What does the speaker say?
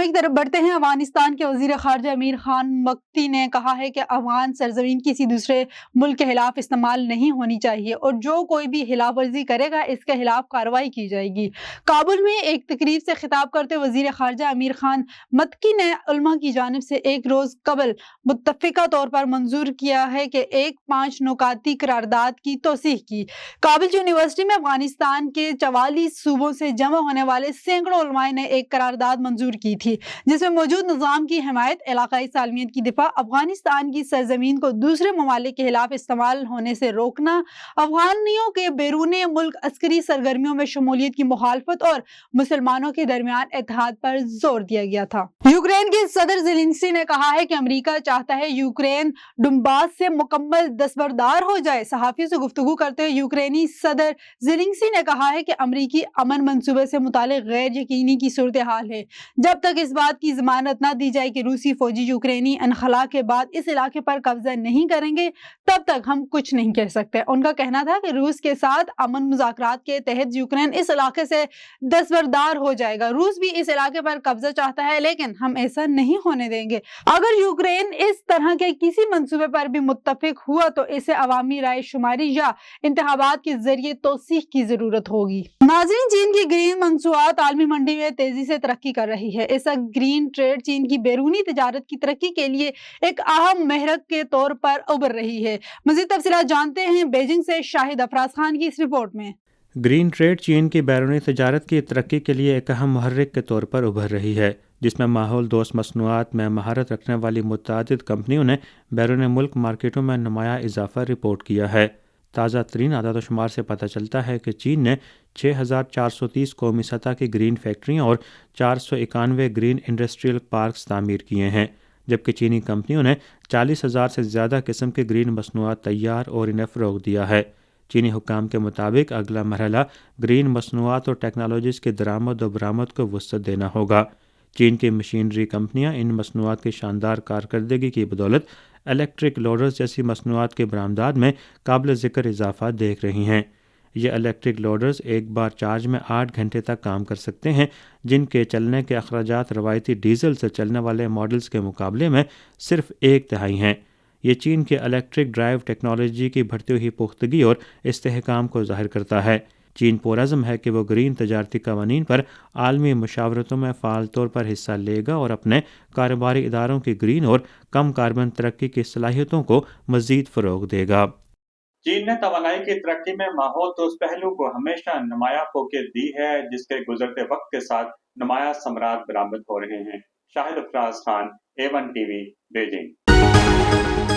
خبروں کی طرف بڑھتے ہیں۔ افغانستان کے وزیر خارجہ امیر خان مقتی نے کہا ہے کہ افغان سرزمین کسی دوسرے ملک کے خلاف استعمال نہیں ہونی چاہیے اور جو کوئی بھی خلاف ورزی کرے گا اس کے خلاف کارروائی کی جائے گی۔ کابل میں ایک تقریب سے خطاب کرتے ہوئے وزیر خارجہ امیر خان مقتی نے علماء کی جانب سے ایک روز قبل متفقہ طور پر منظور کیا ہے کہ ایک 5 نکاتی قرارداد کی توثیق کی۔ کابل یونیورسٹی میں افغانستان کے 44 صوبوں سے جمع ہونے والے سینکڑوں علماء نے ایک قرارداد منظور کی تھی جس میں موجود نظام کی حمایت، علاقائی سالمیت کی دفاع، افغانستان کی سرزمین کو دوسرے ممالک کے خلاف استعمال ہونے سے روکنا، افغانیوں کے بیرون ملک عسکری سرگرمیوں میں شمولیت کی مخالفت اور مسلمانوں کے درمیان اتحاد پر زور دیا گیا تھا۔ یوکرین کے صدر زیلنسکی نے کہا ہے کہ امریکہ چاہتا ہے یوکرین ڈونباس سے مکمل دستبردار ہو جائے۔ صحافیوں سے گفتگو کرتے ہوئے یوکرینی صدر زیلنسکی نے کہا ہے کہ امریکی امن منصوبے سے متعلق غیر یقینی کی صورتحال ہے۔ جب تک اس بات کی ضمانت نہ دی جائے کہ روسی فوجی یوکرینی انخلا کے بعد اس علاقے پر قبضہ نہیں کریں گے تب تک ہم کچھ نہیں کہہ سکتے۔ ان کا کہنا تھا کہ روس کے ساتھ امن مذاکرات کے تحت یوکرین اس علاقے سے دستبردار ہو جائے گا۔ روس بھی اس علاقے پر قبضہ چاہتا ہے لیکن ہم ایسا نہیں ہونے دیں گے۔ اگر یوکرین اس طرح کے کسی منصوبے پر بھی متفق ہوا تو اسے عوامی رائے شماری یا انتخابات کے ذریعے توثیق کی ضرورت ہوگی۔ ناظرین، چین کی گرین مصنوعات عالمی منڈی میں تیزی سے ترقی کر رہی ہے۔ اس وقت گرین ٹریڈ چین کی بیرونی تجارت کی ترقی کے لیے ایک اہم محرک کے طور پر ابھر رہی ہے۔ مزید تفصیلات جانتے ہیں بیجنگ سے شاہد افراز خان کی اس رپورٹ میں۔ گرین ٹریڈ چین کی بیرونی تجارت کی ترقی کے لیے ایک اہم محرک کے طور پر ابھر رہی ہے، جس میں ماحول دوست مصنوعات میں مہارت رکھنے والی متعدد کمپنیوں نے بیرون ملک مارکیٹوں میں نمایاں اضافہ رپورٹ کیا ہے۔ تازہ ترین اعداد و شمار سے پتہ چلتا ہے کہ چین نے 6,430 قومی سطح کی گرین فیکٹریاں اور 491 گرین انڈسٹریل پارکس تعمیر کیے ہیں، جبکہ چینی کمپنیوں نے 40,000 سے زیادہ قسم کے گرین مصنوعات تیار اور انہیں فروغ دیا ہے۔ چینی حکام کے مطابق اگلا مرحلہ گرین مصنوعات اور ٹیکنالوجیز کے درآمد و برآمد کو وسعت دینا ہوگا۔ چین کی مشینری کمپنیاں ان مصنوعات کی شاندار کارکردگی کی بدولت الیکٹرک لوڈرز جیسی مصنوعات کے برآمدات میں قابل ذکر اضافہ دیکھ رہی ہیں۔ یہ الیکٹرک لوڈرز ایک بار چارج میں 8 گھنٹے تک کام کر سکتے ہیں، جن کے چلنے کے اخراجات روایتی ڈیزل سے چلنے والے ماڈلز کے مقابلے میں صرف 1/3 ہیں۔ یہ چین کے الیکٹرک ڈرائیو ٹیکنالوجی کی بڑھتی ہوئی پختگی اور استحکام کو ظاہر کرتا ہے۔ چین پرعزم ہے کہ وہ گرین تجارتی قوانین پر عالمی مشاورتوں میں فعال طور پر حصہ لے گا اور اپنے کاروباری اداروں کی گرین اور کم کاربن ترقی کی صلاحیتوں کو مزید فروغ دے گا۔ چین نے توانائی کی ترقی میں ماحول دوست پہلو کو ہمیشہ نمایاں فوقیت دی ہے، جس کے گزرتے وقت کے ساتھ نمایاں ثمرات برآمد ہو رہے ہیں۔ Shahid Afraz Khan, A1 TV، Beijing.